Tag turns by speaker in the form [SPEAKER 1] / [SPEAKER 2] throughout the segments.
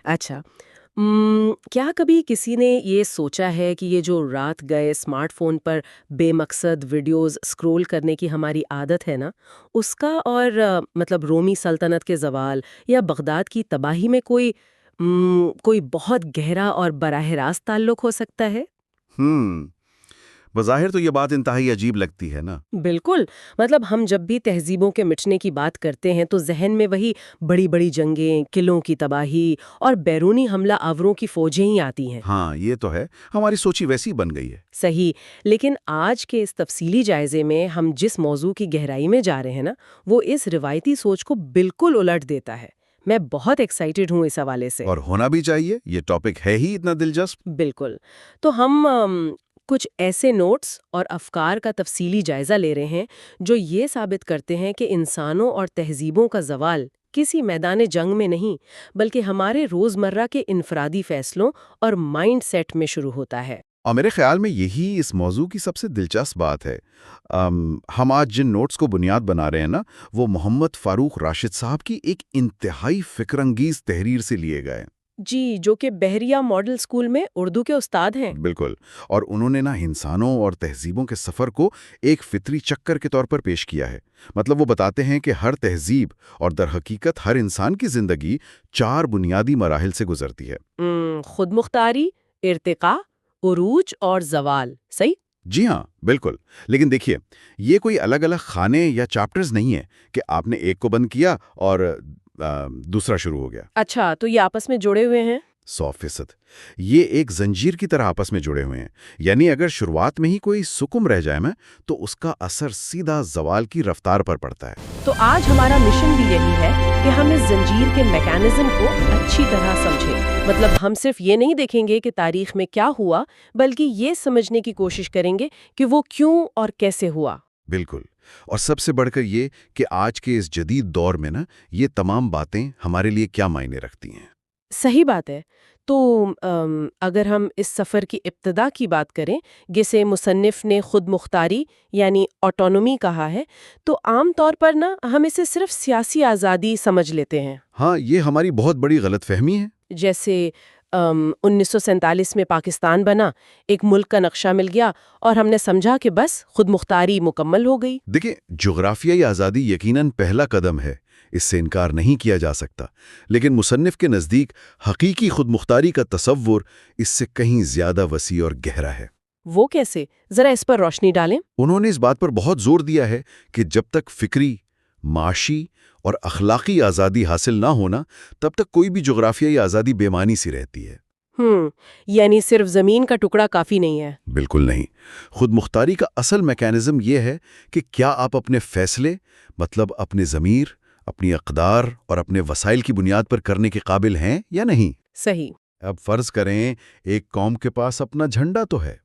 [SPEAKER 1] اچھا، کیا کبھی کسی نے یہ سوچا ہے کہ یہ جو رات گئے اسمارٹ فون پر بے مقصد ویڈیوز اسکرول کرنے کی ہماری عادت ہے نا، اس کا اور مطلب رومی سلطنت کے زوال یا بغداد کی تباہی میں کوئی بہت گہرا اور براہ راست تعلق ہو سکتا ہے؟
[SPEAKER 2] ہم بظاہر تو یہ بات انتہائی عجیب لگتی ہے نا۔
[SPEAKER 1] بالکل، مطلب ہم جب بھی تہذیبوں کے مٹنے کی بات کرتے ہیں تو ذہن میں وہی بڑی بڑی جنگیں، قلعوں کی تباہی اور بیرونی حملہ آوروں کی فوجیں ہی آتی ہیں۔
[SPEAKER 2] ہاں یہ تو ہے، ہماری سوچ ہی ویسی بن گئی ہے۔
[SPEAKER 1] صحیح، لیکن آج کے اس تفصیلی جائزے میں ہم جس موضوع کی گہرائی میں جا رہے ہیں نا، وہ اس روایتی سوچ کو بالکل الٹ دیتا ہے۔ میں بہت ایکسائٹڈ ہوں اس حوالے سے۔
[SPEAKER 2] اور ہونا بھی چاہیے، یہ ٹاپک ہے ہی اتنا دلچسپ۔
[SPEAKER 1] بالکل، تو ہم کچھ ایسے نوٹس اور افکار کا تفصیلی جائزہ لے رہے ہیں جو یہ ثابت کرتے ہیں کہ انسانوں اور تہذیبوں کا زوال کسی میدان جنگ میں نہیں، بلکہ ہمارے روزمرہ کے انفرادی فیصلوں اور مائنڈ سیٹ میں شروع ہوتا ہے۔
[SPEAKER 2] اور میرے خیال میں یہی اس موضوع کی سب سے دلچسپ بات ہے۔ ہم آج جن نوٹس کو بنیاد بنا رہے ہیں نا، وہ محمد فاروق راشد صاحب کی ایک انتہائی فکر انگیز تحریر سے لیے گئے۔
[SPEAKER 1] جی، جو کہ بحریہ ماڈل اسکول میں اردو کے استاد ہیں۔
[SPEAKER 2] بالکل، اور انہوں نے انسانوں اور تہذیبوں کے سفر کو ایک فطری چکر کے طور پر پیش کیا ہے۔ مطلب وہ بتاتے ہیں کہ ہر تہذیب اور در حقیقت ہر انسان کی زندگی 4 بنیادی مراحل سے گزرتی ہے۔
[SPEAKER 1] خود مختاری، ارتقاء، عروج اور زوال، صحیح؟
[SPEAKER 2] جی ہاں، بالکل۔ لیکن دیکھیے، یہ کوئی الگ الگ خانے یا چیپٹرز نہیں ہیں کہ آپ نے ایک کو بند کیا اور دوسرا شروع ہو گیا۔
[SPEAKER 1] اچھا، تو یہ آپس میں جڑے ہوئے ہیں؟
[SPEAKER 2] 100%۔ یہ ایک زنجیر کی طرح آپس میں جڑے ہوئے ہیں، یعنی اگر شروعات میں ہی کوئی سکم رہ جائے تو اس کا اثر سیدھا زوال کی رفتار پر پڑتا ہے۔
[SPEAKER 1] تو آج ہمارا مشن بھی یہی ہے کہ ہم اس زنجیر کے میکانزم کو اچھی طرح سمجھیں۔ مطلب ہم صرف یہ نہیں دیکھیں گے کہ تاریخ میں کیا ہوا، بلکہ یہ سمجھنے کی کوشش کریں گے کہ وہ کیوں اور کیسے ہوا۔
[SPEAKER 2] بالکل، اور سب سے بڑھ کر یہ کہ آج کے اس جدید دور میں یہ تمام باتیں ہمارے لیے کیا معنی رکھتی ہیں۔
[SPEAKER 1] صحیح بات ہے۔ تو اگر ہم اس سفر کی ابتدا کی بات کریں، جسے مصنف نے خود مختاری یعنی آٹونومی کہا ہے، تو عام طور پر ہم اسے صرف سیاسی آزادی سمجھ لیتے ہیں۔
[SPEAKER 2] ہاں، یہ ہماری بہت بڑی غلط فہمی ہے۔
[SPEAKER 1] جیسے 1947 میں پاکستان بنا، ایک ملک کا نقشہ مل گیا اور ہم نے سمجھا کہ بس خود مختاری مکمل ہو گئی۔
[SPEAKER 2] دیکھیں، جغرافیائی آزادی یقیناً پہلا قدم ہے، اس سے انکار نہیں کیا جا سکتا، لیکن مصنف کے نزدیک حقیقی خود مختاری کا تصور اس سے کہیں زیادہ وسیع اور گہرا ہے۔
[SPEAKER 1] وہ کیسے؟ ذرا اس پر روشنی ڈالیں۔
[SPEAKER 2] انہوں نے اس بات پر بہت زور دیا ہے کہ جب تک فکری، معاشی اور اخلاقی آزادی حاصل نہ ہونا، تب تک کوئی بھی جغرافیائی آزادی بے معنی سی رہتی ہے۔
[SPEAKER 1] یعنی صرف زمین کا ٹکڑا کافی نہیں ہے؟
[SPEAKER 2] بالکل نہیں۔ خود مختاری کا اصل میکانزم یہ ہے کہ کیا آپ اپنے فیصلے، مطلب اپنے ضمیر، اپنی اقدار اور اپنے وسائل کی بنیاد پر کرنے کے قابل ہیں یا نہیں۔
[SPEAKER 1] صحیح۔
[SPEAKER 2] اب فرض کریں ایک قوم کے پاس اپنا جھنڈا تو ہے،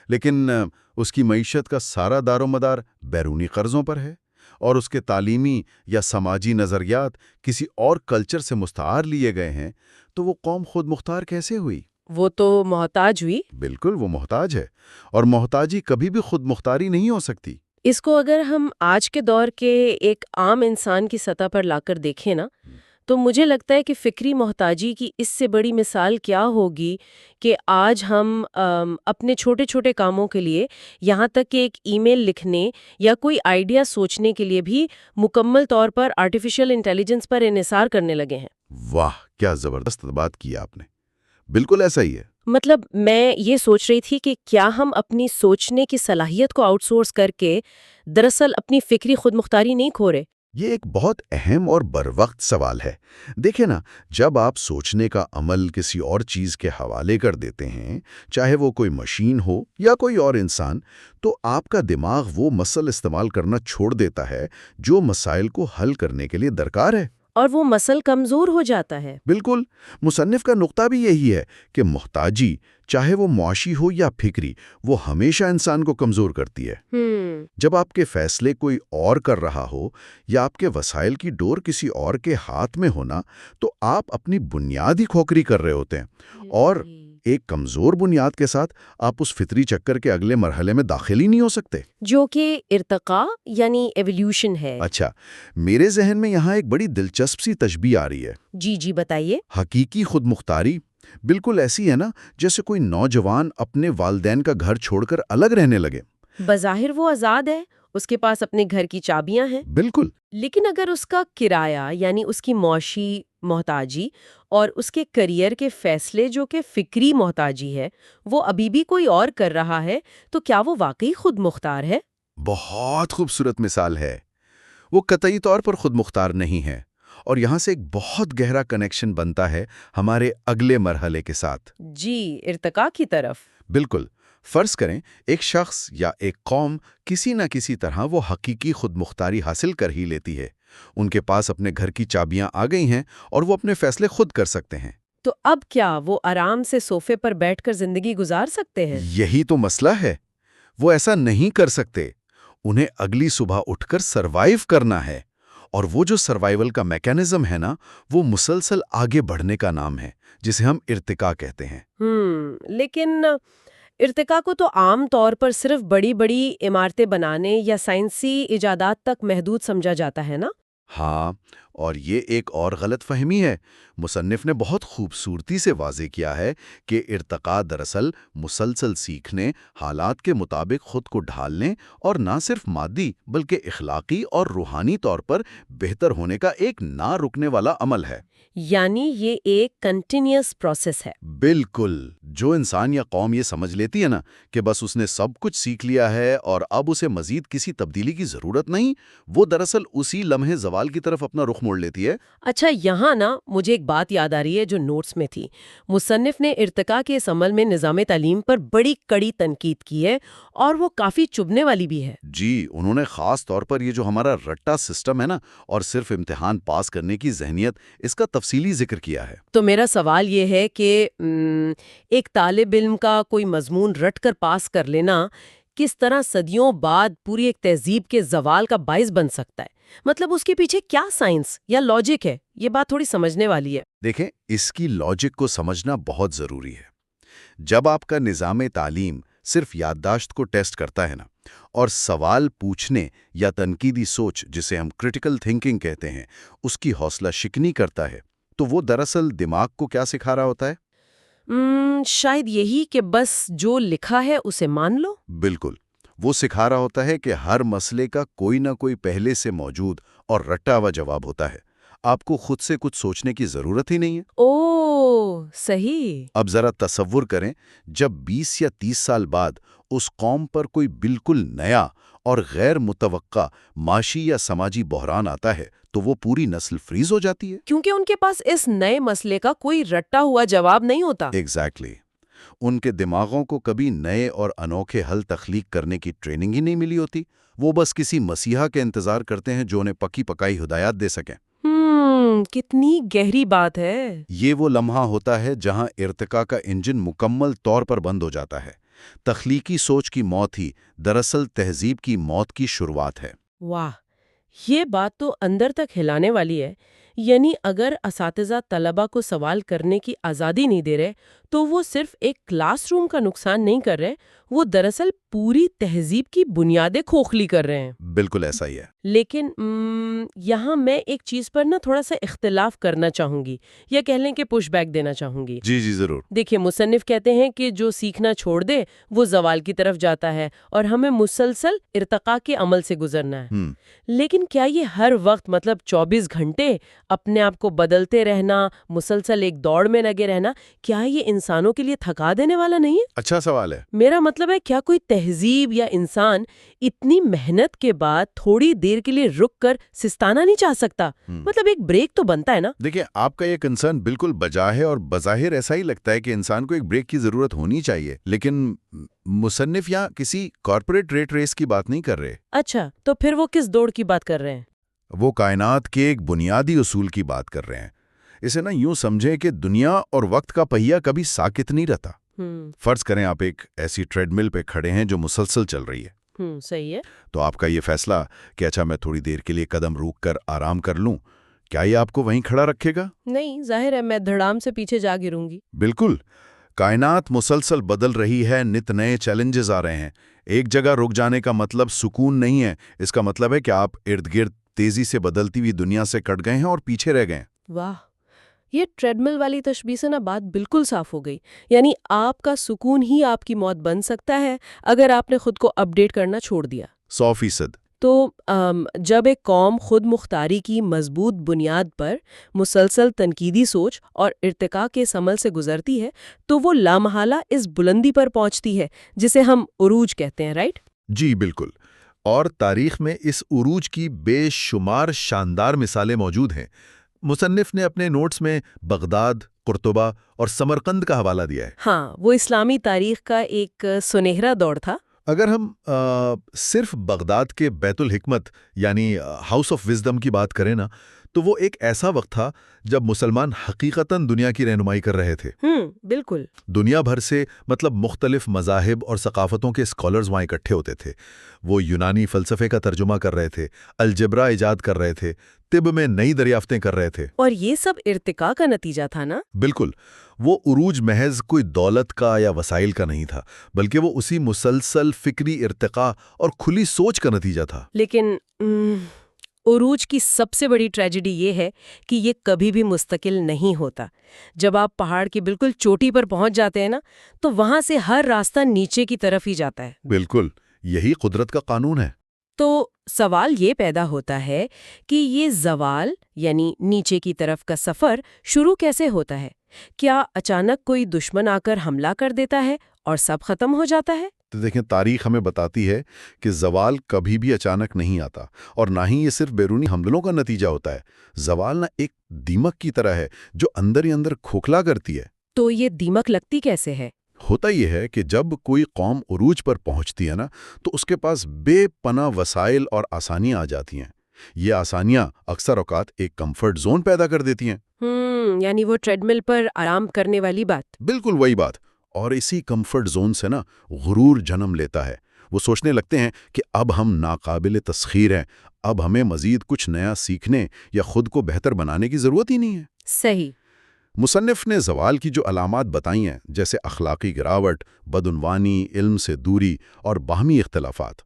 [SPEAKER 2] لیکن اس کی معیشت کا سارا دار و مدار بیرونی قرضوں پر ہے، اور اس کے تعلیمی یا سماجی نظریات کسی اور کلچر سے مستعار لیے گئے ہیں، تو وہ قوم خود مختار کیسے ہوئی؟
[SPEAKER 1] وہ تو محتاج ہوئی۔
[SPEAKER 2] بالکل، وہ محتاج ہے، اور محتاجی کبھی بھی خود مختاری نہیں ہو سکتی۔
[SPEAKER 1] اس کو اگر ہم آج کے دور کے ایک عام انسان کی سطح پر لا کر دیکھیں تو مجھے لگتا ہے کہ فکری محتاجی کی اس سے بڑی مثال کیا ہوگی کہ آج ہم اپنے چھوٹے چھوٹے کاموں کے لیے، یہاں تک کہ ایک ای میل لکھنے یا کوئی آئیڈیا سوچنے کے لیے بھی مکمل طور پر آرٹیفیشل انٹیلیجنس پر انحصار کرنے لگے ہیں۔
[SPEAKER 2] واہ، کیا زبردست بات کی آپ نے! بالکل ایسا ہی ہے۔
[SPEAKER 1] مطلب میں یہ سوچ رہی تھی کہ کیا ہم اپنی سوچنے کی صلاحیت کو آؤٹ سورس کر کے دراصل اپنی فکری خود مختاری نہیں کھو رہے؟
[SPEAKER 2] یہ ایک بہت اہم اور بروقت سوال ہے۔ دیکھیں نا، جب آپ سوچنے کا عمل کسی اور چیز کے حوالے کر دیتے ہیں، چاہے وہ کوئی مشین ہو یا کوئی اور انسان، تو آپ کا دماغ وہ مسل استعمال کرنا چھوڑ دیتا ہے جو مسائل کو حل کرنے کے لیے درکار ہے۔
[SPEAKER 1] اور وہ مسل کمزور ہو جاتا ہے۔
[SPEAKER 2] بالکل، مصنف کا نقطہ بھی یہی ہے کہ محتاجی، چاہے وہ معاشی ہو یا فکری، وہ ہمیشہ انسان کو کمزور کرتی ہے۔ جب آپ کے فیصلے کوئی اور کر رہا ہو یا آپ کے وسائل کی ڈور کسی اور کے ہاتھ میں ہونا، تو آپ اپنی بنیادی کھوکھری کر رہے ہوتے ہیں، اور ایک کمزور بنیاد کے ساتھ آپ اس فطری چکر کے اگلے مرحلے میں داخل ہی نہیں ہو سکتے۔
[SPEAKER 1] جو کہ ارتقاء یعنی ایولیوشن ہے۔
[SPEAKER 2] اچھا، میرے ذہن میں یہاں ایک بڑی دلچسپ سی تشبیہ آ رہی ہے۔
[SPEAKER 1] جی بتائیے۔
[SPEAKER 2] حقیقی خود مختاری بالکل ایسی ہے نا جیسے کوئی نوجوان اپنے والدین کا گھر چھوڑ کر الگ رہنے لگے۔
[SPEAKER 1] بظاہر وہ آزاد ہے، اس کے پاس اپنے گھر کی چابیاں ہیں،
[SPEAKER 2] بالکل۔
[SPEAKER 1] لیکن اگر اس کا کرایہ یعنی اس کی معاشی محتاجی اور اس کے کریئر کے فیصلے جو کہ فکری محتاجی ہے وہ ابھی بھی کوئی اور کر رہا ہے، تو کیا وہ واقعی خود مختار ہے؟
[SPEAKER 2] بہت خوبصورت مثال ہے۔ وہ قطعی طور پر خود مختار نہیں ہے، اور یہاں سے ایک بہت گہرا کنیکشن بنتا ہے ہمارے اگلے مرحلے کے ساتھ۔
[SPEAKER 1] جی، ارتقاء کی طرف۔
[SPEAKER 2] بالکل۔ فرض کریں ایک شخص یا ایک قوم کسی نہ کسی طرح وہ حقیقی خود مختاری حاصل کر ہی لیتی ہے، ان کے پاس اپنے گھر کی چابیاں آ گئی ہیں اور وہ اپنے فیصلے خود کر سکتے ہیں۔
[SPEAKER 1] تو اب کیا وہ آرام سے صوفے پر بیٹھ کر زندگی گزار سکتے ہیں؟
[SPEAKER 2] یہی تو مسئلہ ہے، وہ ایسا نہیں کر سکتے۔ انہیں اگلی صبح اٹھ کر سروائیو کرنا ہے، اور وہ جو سروائیول کا میکینزم ہے نا، وہ مسلسل آگے بڑھنے کا نام ہے، جسے ہم ارتقاء کہتے ہیں۔
[SPEAKER 1] لیکن ارتقاء کو تو عام طور پر صرف بڑی بڑی عمارتیں بنانے یا سائنسی ایجادات تک محدود سمجھا جاتا ہے نا؟
[SPEAKER 2] ہاں، اور یہ ایک اور غلط فہمی ہے۔ مصنف نے بہت خوبصورتی سے واضح کیا ہے کہ ارتقاء دراصل مسلسل سیکھنے، حالات کے مطابق خود کو ڈھالنے اور نہ صرف مادی بلکہ اخلاقی اور روحانی طور پر بہتر ہونے کا ایک نہ رکنے والا عمل ہے۔
[SPEAKER 1] یعنی یہ ایک کنٹینیوس پروسیس ہے۔
[SPEAKER 2] بالکل۔ جو انسان یا قوم یہ سمجھ لیتی ہے نا کہ بس اس نے سب کچھ سیکھ لیا ہے اور اب اسے مزید کسی تبدیلی کی ضرورت نہیں، وہ دراصل اسی لمحے زوال کی طرف اپنا رخ موڑ لیتی ہے۔
[SPEAKER 1] اچھا، یہاں نا مجھے ایک بات یاد آ رہی ہے جو نوٹس میں تھی۔ مصنف نے ارتقاء کے اس عمل میں نظام تعلیم پر بڑی کڑی تنقید کی ہے، اور وہ کافی چبھنے والی بھی ہے۔
[SPEAKER 2] جی، انہوں نے خاص طور پر یہ جو ہمارا رٹا سسٹم ہے نا اور صرف امتحان پاس کرنے کی ذہنیت، اس کا تفصیلی ذکر کیا ہے۔
[SPEAKER 1] تو میرا سوال یہ ہے کہ ایک طالب علم کا کوئی مضمون رٹ کر پاس کر لینا کس طرح صدیوں بعد پوری ایک تہذیب کے زوال کا باعث بن سکتا ہے؟ مطلب اس کے پیچھے کیا سائنس یا لاجک ہے؟ یہ بات تھوڑی سمجھنے والی ہے۔
[SPEAKER 2] دیکھیں، اس کی لاجک کو سمجھنا بہت ضروری ہے۔ جب آپ کا نظام تعلیم صرف یادداشت کو ٹیسٹ کرتا ہے نا، اور سوال پوچھنے یا تنقیدی سوچ جسے ہم کرٹیکل تھنکنگ کہتے ہیں اس کی حوصلہ شکنی کرتا ہے، تو وہ دراصل دماغ کو کیا سکھا رہا ہوتا ہے؟
[SPEAKER 1] شاید یہی کہ بس جو لکھا ہے اسے مان لو۔
[SPEAKER 2] بالکل۔ وہ سکھا رہا ہوتا ہے کہ ہر مسئلے کا کوئی نہ کوئی پہلے سے موجود اور رٹا ہوا جواب ہوتا ہے، آپ کو خود سے کچھ سوچنے کی ضرورت ہی نہیں ہے۔
[SPEAKER 1] اوہ، صحیح۔
[SPEAKER 2] اب ذرا تصور کریں، جب 20 یا 30 سال بعد اس قوم پر کوئی بالکل نیا اور غیر متوقع معاشی یا سماجی بحران آتا ہے تو وہ پوری نسل فریز ہو جاتی ہے۔
[SPEAKER 1] کیونکہ ان کے پاس اس نئے مسئلے کا کوئی رٹا ہوا جواب نہیں ہوتا۔
[SPEAKER 2] ایگزیکٹلی۔ ان کے دماغوں کو کبھی نئے اور انوکھے حل تخلیق کرنے کی ٹریننگ ہی نہیں ملی ہوتی۔ وہ بس کسی مسیحا کے انتظار کرتے ہیں جو انہیں پکی پکائی ہدایات دے سکیں۔
[SPEAKER 1] کتنی گہری بات ہے۔
[SPEAKER 2] یہ وہ لمحہ ہوتا ہے جہاں ارتقاء کا انجن مکمل طور پر بند ہو جاتا ہے۔ تخلیقی سوچ کی موت ہی دراصل تہذیب کی موت کی شروعات ہے۔
[SPEAKER 1] واہ، یہ بات تو اندر تک ہلانے والی ہے۔ یعنی اگر اساتذہ طلبہ کو سوال کرنے کی آزادی نہیں دے رہے تو وہ صرف ایک کلاس روم کا نقصان نہیں کر رہے، وہ دراصل پوری تہذیب کی بنیادیں کھوکھلی کر رہے ہیں۔
[SPEAKER 2] بالکل ایسا ہی ہے۔
[SPEAKER 1] لیکن یہاں میں ایک چیز پر نا تھوڑا سا اختلاف کرنا چاہوں گی، یا کہہ لیں کہ پش بیک دینا چاہوں گی۔
[SPEAKER 2] جی ضرور۔
[SPEAKER 1] دیکھیں، مصنف کہتے ہیں کہ جو سیکھنا چھوڑ دے وہ زوال کی طرف جاتا ہے اور ہمیں مسلسل ارتقاء کے عمل سے گزرنا ہے۔ لیکن کیا یہ ہر وقت، مطلب 24 گھنٹے اپنے آپ کو بدلتے رہنا، مسلسل ایک دوڑ میں لگے رہنا، کیا یہ انسانوں کے لیے تھکا دینے والا نہیں ہے؟
[SPEAKER 2] اچھا سوال ہے۔
[SPEAKER 1] میرا مطلب ہے، کیا کوئی تہذیب یا انسان اتنی محنت کے بعد تھوڑی دیر کے لیے رک کر سستانا نہیں چاہ سکتا؟ مطلب ایک بریک تو بنتا ہے نا۔
[SPEAKER 2] دیکھیں، آپ کا یہ کنسرن بالکل بجا ہے، اور بظاہر ایسا ہی لگتا ہے کہ انسان کو ایک بریک کی ضرورت ہونی چاہیے، لیکن مصنف یہاں کسی کارپوریٹ ریٹ ریس کی بات نہیں کر رہے۔
[SPEAKER 1] اچھا، تو پھر وہ کس دوڑ کی بات کر رہے ہیں؟
[SPEAKER 2] وہ کائنات کے ایک بنیادی اصول کی بات کر رہے ہیں۔ اسے نا یوں سمجھیں کہ دنیا اور وقت کا پہیہ کبھی ساکت نہیں رہتا۔ فرض کریں آپ ایک ایسی ٹریڈ مل پہ کھڑے ہیں جو مسلسل چل رہی ہے۔
[SPEAKER 1] صحیح ہے۔
[SPEAKER 2] تو آپ کا یہ فیصلہ کہ اچھا میں تھوڑی دیر کے لیے قدم روک کر آرام کر لوں، کیا یہ آپ کو وہیں کھڑا رکھے گا؟
[SPEAKER 1] نہیں، ظاہر ہے میں دھڑام سے پیچھے جا گروں گی۔
[SPEAKER 2] بالکل۔ کائنات مسلسل بدل رہی ہے، نت نئے چیلنجز آ رہے ہیں۔ ایک جگہ رک جانے کا مطلب سکون نہیں ہے، اس کا مطلب ہے کہ آپ ارد گرد تیزی سے بدلتی ہوئی دنیا سے کٹ گئے ہیں اور پیچھے رہ گئے ہیں۔
[SPEAKER 1] واہ، یہ ٹریڈ مل والی تشبیہ سے نا بات بالکل صاف ہو گئی۔ یعنی آپ کا سکون ہی آپ کی موت بن سکتا ہے اگر آپ نے خود کو اپڈیٹ کرنا چھوڑ دیا۔
[SPEAKER 2] 100%۔
[SPEAKER 1] تو جب ایک قوم خود مختاری کی مضبوط بنیاد پر مسلسل تنقیدی سوچ اور ارتقاء کے عمل سے گزرتی ہے تو وہ لامحالہ اس بلندی پر پہنچتی ہے جسے ہم عروج کہتے ہیں، رائٹ؟
[SPEAKER 3] جی بالکل، اور تاریخ میں اس عروج کی بے شمار شاندار مثالیں موجود ہیں۔ مصنف نے اپنے نوٹس میں بغداد، قرطبہ اور سمرقند کا حوالہ دیا ہے۔
[SPEAKER 1] ہاں، وہ اسلامی تاریخ کا ایک سنہرا دور تھا۔
[SPEAKER 3] اگر ہم صرف بغداد کے بیت الحکمت یعنی ہاؤس آف وزڈم کی بات کریں نا، تو وہ ایک ایسا وقت تھا جب مسلمان حقیقتاً دنیا کی رہنمائی کر رہے تھے۔
[SPEAKER 1] بالکل۔
[SPEAKER 3] دنیا بھر سے مختلف مذاہب اور ثقافتوں کے اسکالرز وہاں اکٹھے ہوتے تھے۔ وہ یونانی فلسفے کا ترجمہ کر رہے تھے، الجبرا ایجاد کر رہے تھے، طب میں نئی دریافتیں کر رہے تھے۔
[SPEAKER 1] اور یہ سب ارتقاء کا نتیجہ تھا نا؟
[SPEAKER 3] بالکل، وہ عروج محض کوئی دولت کا یا وسائل کا نہیں تھا، بلکہ وہ اسی مسلسل فکری ارتقاء اور کھلی سوچ کا نتیجہ تھا۔
[SPEAKER 1] لیکن عروج کی سب سے بڑی ٹریجڈی یہ ہے کہ یہ کبھی بھی مستقل نہیں ہوتا۔ جب آپ پہاڑ کی بالکل چوٹی پر پہنچ جاتے ہیں نا، تو وہاں سے ہر راستہ نیچے کی طرف ہی جاتا ہے۔
[SPEAKER 3] بالکل، یہی قدرت کا قانون ہے۔
[SPEAKER 1] تو سوال یہ پیدا ہوتا ہے کہ یہ زوال یعنی نیچے کی طرف کا سفر شروع کیسے ہوتا ہے؟ کیا اچانک کوئی دشمن آ کر حملہ کر دیتا ہے اور سب ختم ہو جاتا ہے؟
[SPEAKER 2] تو دیکھیں، تاریخ ہمیں بتاتی ہے کہ زوال کبھی بھی اچانک نہیں آتا، اور نہ ہی یہ صرف بیرونی حملوں کا نتیجہ ہوتا ہے۔ زوال نہ ایک دیمک کی طرح ہے جو اندر ہی اندر کھوکھلا کرتی ہے۔
[SPEAKER 1] تو یہ دیمک لگتی کیسے ہے؟
[SPEAKER 2] ہوتا یہ ہے کہ جب کوئی قوم عروج پر پہنچتی ہے نا، تو اس کے پاس بے پناہ وسائل اور آسانیاں آ جاتی ہیں۔ یہ آسانیاں اکثر اوقات ایک کمفرٹ زون پیدا کر دیتی ہیں۔
[SPEAKER 1] یعنی وہ ٹریڈ مل پر آرام کرنے والی بات۔
[SPEAKER 2] بالکل وہی بات۔ اور اسی کمفرٹ زون سے نا غرور جنم لیتا ہے۔ وہ سوچنے لگتے ہیں کہ اب ہم ناقابل تسخیر ہیں، اب ہمیں مزید کچھ نیا سیکھنے یا خود کو بہتر بنانے کی ضرورت ہی نہیں ہے۔
[SPEAKER 1] صحیح۔
[SPEAKER 2] مصنف نے زوال کی جو علامات بتائی ہیں، جیسے اخلاقی گراوٹ، بدعنوانی، علم سے دوری اور باہمی اختلافات،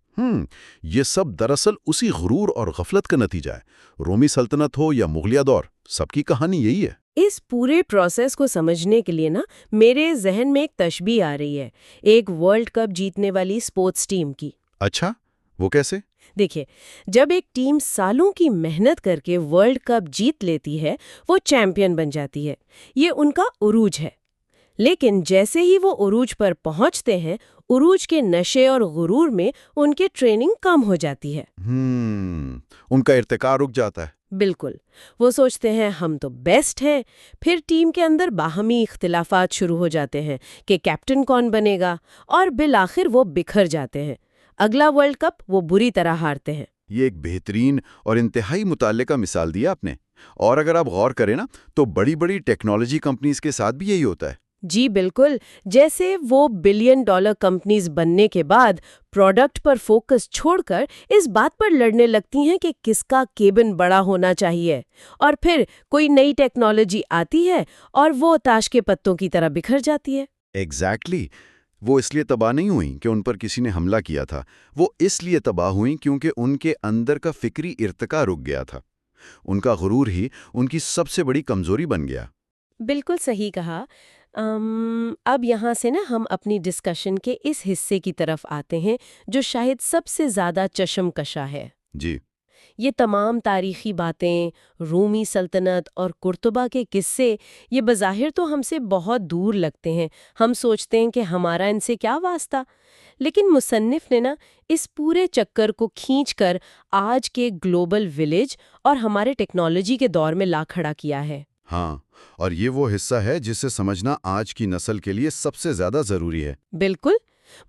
[SPEAKER 2] یہ سب دراصل اسی غرور اور غفلت کا نتیجہ ہے۔ رومی سلطنت ہو یا مغلیہ دور، سب کی کہانی یہی ہے۔
[SPEAKER 1] اس پورے پروسیس کو سمجھنے کے لیے نا میرے ذہن میں ایک تشبیہ آ رہی ہے، ایک ورلڈ کپ جیتنے والی سپورٹس ٹیم کی۔
[SPEAKER 2] اچھا، وہ کیسے؟
[SPEAKER 1] دیکھیں، جب ایک ٹیم سالوں کی محنت کر کے ورلڈ کپ جیت لیتی ہے، وہ چیمپئن بن جاتی ہے، یہ ان کا عروج ہے۔ لیکن جیسے ہی وہ عروج پر پہنچتے ہیں، عروج کے نشے اور غرور میں ان کی ٹریننگ کم ہو جاتی ہے۔
[SPEAKER 2] ان کا ارتقاء رک جاتا ہے۔
[SPEAKER 1] بالکل، وہ سوچتے ہیں ہم تو بیسٹ ہیں۔ پھر ٹیم کے اندر باہمی اختلافات شروع ہو جاتے ہیں کہ کیپٹن کون بنے گا، اور بالآخر وہ بکھر جاتے ہیں۔ اگلا ورلڈ کپ وہ بری طرح ہارتے ہیں۔
[SPEAKER 2] یہ ایک بہترین اور انتہائی مطالعے کا مثال دیا آپ نے۔ اور اگر آپ غور کریں نا، تو بڑی بڑی ٹیکنالوجی کمپنیز کے ساتھ بھی یہی ہوتا ہے۔
[SPEAKER 1] جی بالکل، جیسے وہ بلین ڈالر کمپنیز بننے کے بعد پروڈکٹ پر فوکس چھوڑ کر اس بات پر لڑنے لگتی ہیں کہ کس کا کیبن بڑا ہونا چاہیے، اور پھر کوئی نئی ٹیکنالوجی آتی ہے اور وہ تاش کے پتوں کی طرح بکھر جاتی ہے۔
[SPEAKER 2] ایگزیکٹلی۔ وہ اس لیے تباہ نہیں ہوئیں کہ ان پر کسی نے حملہ کیا تھا، وہ اس لیے تباہ ہوئیں کیونکہ ان کے اندر کا فکری ارتقاء رک گیا تھا۔ ان کا غرور ہی ان کی سب سے بڑی کمزوری بن گیا۔
[SPEAKER 1] بالکل صحیح کہا۔ اب یہاں سے نا ہم اپنی ڈسکشن کے اس حصے کی طرف آتے ہیں جو شاید سب سے زیادہ چشم کشا ہے۔
[SPEAKER 2] جی۔
[SPEAKER 1] یہ تمام تاریخی باتیں، رومی سلطنت اور قرطبہ کے قصے، یہ بظاہر تو ہم سے بہت دور لگتے ہیں، ہم سوچتے ہیں کہ ہمارا ان سے کیا واسطہ، لیکن مصنف نے نا اس پورے چکر کو کھینچ کر آج کے گلوبل ولیج اور ہمارے ٹیکنالوجی کے دور میں لا کھڑا کیا ہے۔
[SPEAKER 2] ہاں، اور یہ وہ حصہ ہے جسے سمجھنا آج کی نسل کے لیے سب سے زیادہ ضروری ہے۔
[SPEAKER 1] بالکل،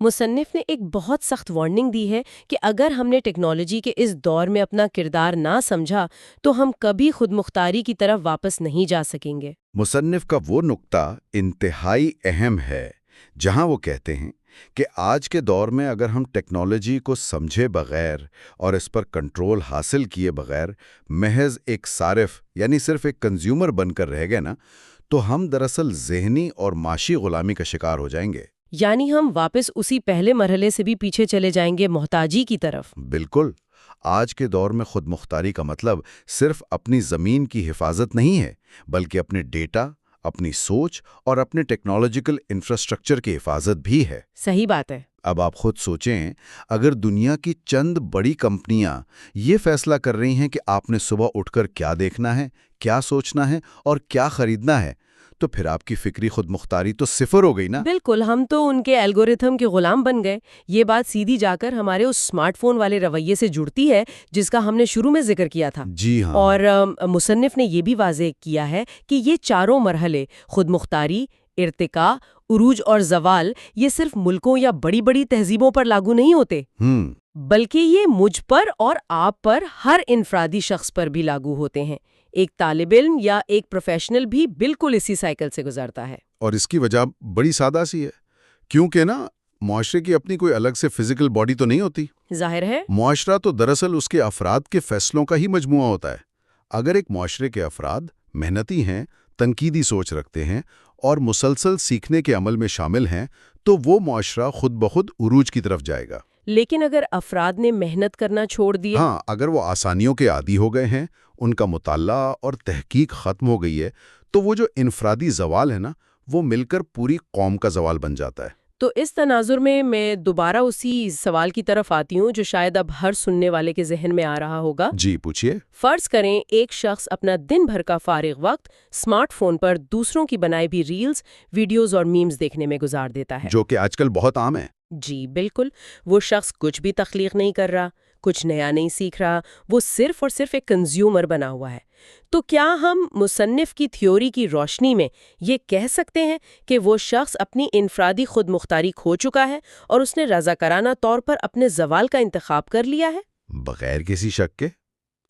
[SPEAKER 1] مصنف نے ایک بہت سخت وارننگ دی ہے کہ اگر ہم نے ٹیکنالوجی کے اس دور میں اپنا کردار نہ سمجھا تو ہم کبھی خود مختاری کی طرف واپس نہیں جا سکیں گے۔
[SPEAKER 2] مصنف کا وہ نقطہ انتہائی اہم ہے جہاں وہ کہتے ہیں کہ آج کے دور میں اگر ہم ٹیکنالوجی کو سمجھے بغیر اور اس پر کنٹرول حاصل کیے بغیر محض ایک صارف یعنی صرف ایک کنزیومر بن کر رہ گئے نا، تو ہم دراصل ذہنی اور معاشی غلامی کا شکار ہو جائیں گے۔
[SPEAKER 1] یعنی ہم واپس اسی پہلے مرحلے سے بھی پیچھے چلے جائیں گے، محتاجی کی طرف۔
[SPEAKER 2] بالکل۔ آج کے دور میں خود مختاری کا مطلب صرف اپنی زمین کی حفاظت نہیں ہے، بلکہ اپنے ڈیٹا، اپنی سوچ اور اپنے ٹیکنالوجیکل انفراسٹرکچر کی حفاظت بھی ہے۔
[SPEAKER 1] صحیح بات ہے۔
[SPEAKER 2] اب آپ خود سوچیں، اگر دنیا کی چند بڑی کمپنیاں یہ فیصلہ کر رہی ہیں کہ آپ نے صبح اٹھ کر کیا دیکھنا ہے، کیا سوچنا ہے اور کیا خریدنا ہے، تو پھر آپ کی فکری خود مختاری تو صفر ہو گئی نا؟
[SPEAKER 1] بالکل، ہم تو ان کے الگورتھم کے غلام بن گئے۔ یہ بات سیدھی جا کر ہمارے اس اسمارٹ فون والے رویے سے جڑتی ہے جس کا ہم نے شروع میں ذکر کیا تھا۔
[SPEAKER 2] جی ہاں۔
[SPEAKER 1] اور مصنف نے یہ بھی واضح کیا ہے کہ یہ چاروں مرحلے، خود مختاری، ارتقاء، عروج اور زوال، یہ صرف ملکوں یا بڑی بڑی تہذیبوں پر لاگو نہیں ہوتے، بلکہ یہ مجھ پر اور آپ پر، ہر انفرادی شخص پر بھی لاگو ہوتے ہیں۔ ایک طالب علم یا ایک پروفیشنل بھی بالکل اسی سائیکل سے گزرتا ہے۔
[SPEAKER 2] اور اس کی وجہ بڑی سادہ سی ہے، کیونکہ نا معاشرے کی اپنی کوئی الگ سے فزیکل باڈی تو نہیں ہوتی۔
[SPEAKER 1] ظاہر ہے۔
[SPEAKER 2] معاشرہ تو دراصل اس کے افراد کے فیصلوں کا ہی مجموعہ ہوتا ہے۔ اگر ایک معاشرے کے افراد محنتی ہیں، تنقیدی سوچ رکھتے ہیں اور مسلسل سیکھنے کے عمل میں شامل ہیں، تو وہ معاشرہ خود بخود عروج کی طرف جائے گا۔
[SPEAKER 1] لیکن اگر افراد نے محنت کرنا چھوڑ دیا،
[SPEAKER 2] ہاں، اگر وہ آسانیوں کے عادی ہو گئے ہیں، ان کا مطالعہ اور تحقیق ختم ہو گئی ہے، تو وہ جو انفرادی زوال ہے نا، وہ مل کر پوری قوم کا زوال بن جاتا ہے۔
[SPEAKER 1] تو اس تناظر میں دوبارہ اسی سوال کی طرف آتی ہوں جو شاید اب ہر سننے والے کے ذہن میں آ رہا ہوگا۔
[SPEAKER 2] جی پوچھیے۔
[SPEAKER 1] فرض کریں ایک شخص اپنا دن بھر کا فارغ وقت اسمارٹ فون پر دوسروں کی بنائی بھی ریلز، ویڈیوز اور میمز دیکھنے میں گزار دیتا ہے،
[SPEAKER 2] جو کہ آج کل بہت عام ہے۔
[SPEAKER 1] جی بالکل۔ وہ شخص کچھ بھی تخلیق نہیں کر رہا، کچھ نیا نہیں سیکھ رہا، وہ صرف اور صرف ایک کنزیومر بنا ہوا ہے۔ تو کیا ہم مصنف کی تھیوری کی روشنی میں یہ کہہ سکتے ہیں کہ وہ شخص اپنی انفرادی خود مختاری کھو چکا ہے اور اس نے رضاکارانہ طور پر اپنے زوال کا انتخاب کر لیا ہے؟
[SPEAKER 2] بغیر کسی شک کے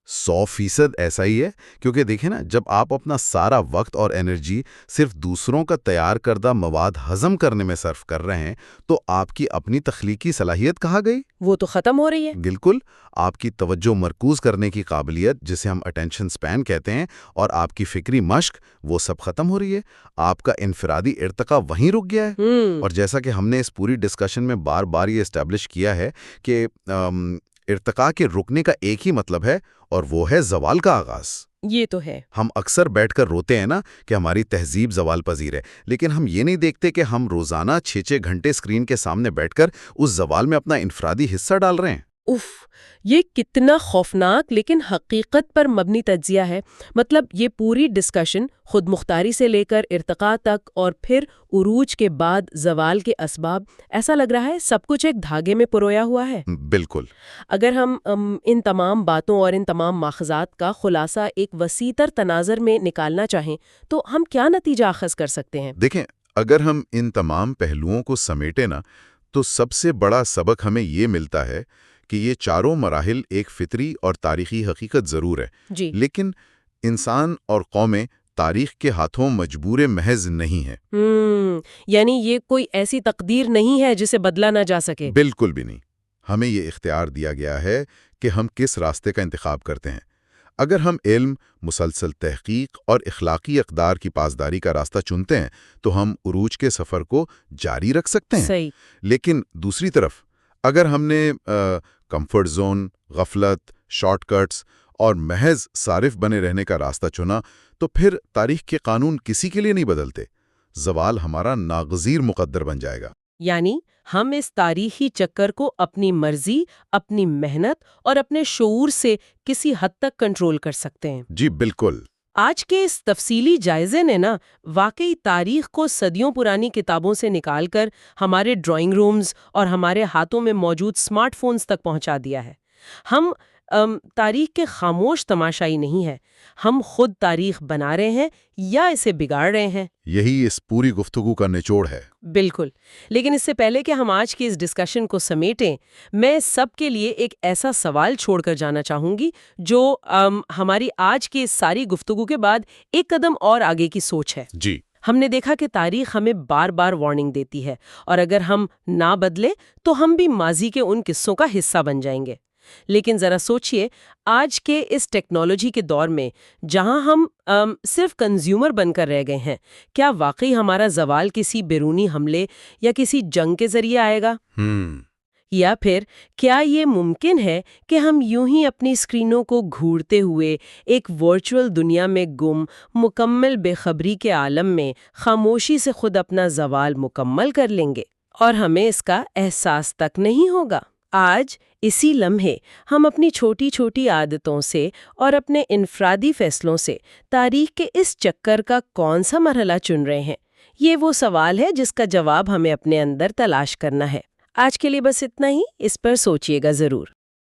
[SPEAKER 2] 100% ایسا ہی ہے، کیونکہ دیکھیں نا، جب آپ اپنا سارا وقت اور انرجی صرف دوسروں کا تیار کردہ مواد ہضم کرنے میں صرف کر رہے ہیں، تو آپ کی اپنی تخلیقی صلاحیت کہاں گئی؟
[SPEAKER 1] وہ تو ختم ہو رہی ہے۔
[SPEAKER 2] بالکل۔ آپ کی توجہ مرکوز کرنے کی قابلیت، جسے ہم اٹینشن سپین کہتے ہیں، اور آپ کی فکری مشق، وہ سب ختم ہو رہی ہے۔ آپ کا انفرادی ارتقاء وہیں رک گیا ہے۔ اور جیسا کہ ہم نے اس پوری ڈسکشن میں بار بار یہ اسٹیبلش کیا ہے کہ ارتقاء کے رکنے کا ایک ہی مطلب ہے، اور وہ ہے زوال کا آغاز۔
[SPEAKER 1] یہ تو ہے۔
[SPEAKER 2] ہم اکثر بیٹھ کر روتے ہیں نا کہ ہماری تہذیب زوال پذیر ہے، لیکن ہم یہ نہیں دیکھتے کہ ہم روزانہ 6 گھنٹے اسکرین کے سامنے بیٹھ کر اس زوال میں اپنا انفرادی حصہ ڈال رہے ہیں۔
[SPEAKER 1] اف، یہ کتنا خوفناک لیکن حقیقت پر مبنی تجزیہ ہے۔ مطلب یہ پوری ڈسکشن خود مختاری سے لے کر ارتقاء تک اور پھر عروج کے بعد زوال کے اسباب، ایسا لگ رہا ہے سب کچھ ایک دھاگے میں پرویا ہوا ہے۔
[SPEAKER 2] بالکل۔
[SPEAKER 1] اگر ہم ان تمام باتوں اور ان تمام ماخذات کا خلاصہ ایک وسیع تر تناظر میں نکالنا چاہیں تو ہم کیا نتیجہ اخذ کر سکتے ہیں؟
[SPEAKER 2] دیکھیں، اگر ہم ان تمام پہلوؤں کو سمیٹیں نا، تو سب سے بڑا سبق ہمیں یہ ملتا ہے کہ یہ چاروں مراحل ایک فطری اور تاریخی حقیقت ضرور ہے،
[SPEAKER 1] جی،
[SPEAKER 2] لیکن انسان اور قومیں تاریخ کے ہاتھوں مجبور محض نہیں ہیں۔
[SPEAKER 1] یعنی یہ کوئی ایسی تقدیر نہیں ہے جسے بدلا نہ جا سکے۔
[SPEAKER 2] بالکل بھی نہیں۔ ہمیں یہ اختیار دیا گیا ہے کہ ہم کس راستے کا انتخاب کرتے ہیں۔ اگر ہم علم، مسلسل تحقیق اور اخلاقی اقدار کی پاسداری کا راستہ چنتے ہیں تو ہم عروج کے سفر کو جاری رکھ سکتے ہیں۔
[SPEAKER 1] صحیح۔
[SPEAKER 2] لیکن دوسری طرف اگر ہم نے کمفرٹ زون، غفلت، شارٹ کٹس اور محض صارف بنے رہنے کا راستہ چنا تو پھر تاریخ کے قانون کسی کے لیے نہیں بدلتے۔ زوال ہمارا ناگزیر مقدر بن جائے گا۔
[SPEAKER 1] یعنی ہم اس تاریخی چکر کو اپنی مرضی، اپنی محنت اور اپنے شعور سے کسی حد تک کنٹرول کر سکتے ہیں۔
[SPEAKER 2] جی بالکل۔
[SPEAKER 1] آج کے اس تفصیلی جائزے نے نا واقعی تاریخ کو صدیوں پرانی کتابوں سے نکال کر ہمارے ڈرائنگ رومز اور ہمارے ہاتھوں میں موجود سمارٹ فونز تک پہنچا دیا ہے۔ ہم تاریخ کے خاموش تماشائی نہیں ہیں، ہم خود تاریخ بنا رہے ہیں یا اسے بگاڑ رہے ہیں۔
[SPEAKER 2] یہی اس پوری گفتگو کا نچوڑ ہے۔
[SPEAKER 1] بالکل۔ لیکن اس سے پہلے کہ ہم آج کی اس ڈسکشن کو سمیٹیں، میں سب کے لیے ایک ایسا سوال چھوڑ کر جانا چاہوں گی جو ہماری آج کی اس ساری گفتگو کے بعد ایک قدم اور آگے کی سوچ ہے۔
[SPEAKER 2] جی۔
[SPEAKER 1] ہم نے دیکھا کہ تاریخ ہمیں بار بار وارننگ دیتی ہے، اور اگر ہم نہ بدلیں تو ہم بھی ماضی کے ان قصوں کا حصہ بن جائیں گے۔ لیکن ذرا سوچئے، آج کے اس ٹیکنالوجی کے دور میں جہاں ہم صرف کنزیومر بن کر رہ گئے ہیں، کیا واقعی ہمارا زوال کسی بیرونی حملے یا کسی جنگ کے ذریعے آئے گا؟ یا پھر کیا یہ ممکن ہے کہ ہم یوں ہی اپنی اسکرینوں کو گھورتے ہوئے ایک ورچوئل دنیا میں گم، مکمل بے خبری کے عالم میں خاموشی سے خود اپنا زوال مکمل کر لیں گے اور ہمیں اس کا احساس تک نہیں ہوگا؟ آج اسی لمحے ہم اپنی چھوٹی چھوٹی عادتوں سے اور اپنے انفرادی فیصلوں سے تاریخ کے اس چکر کا کون سا مرحلہ چن رہے ہیں؟ یہ وہ سوال ہے جس کا جواب ہمیں اپنے اندر تلاش کرنا ہے۔ آج کے لیے بس اتنا ہی، اس پر سوچئے گا ضرور۔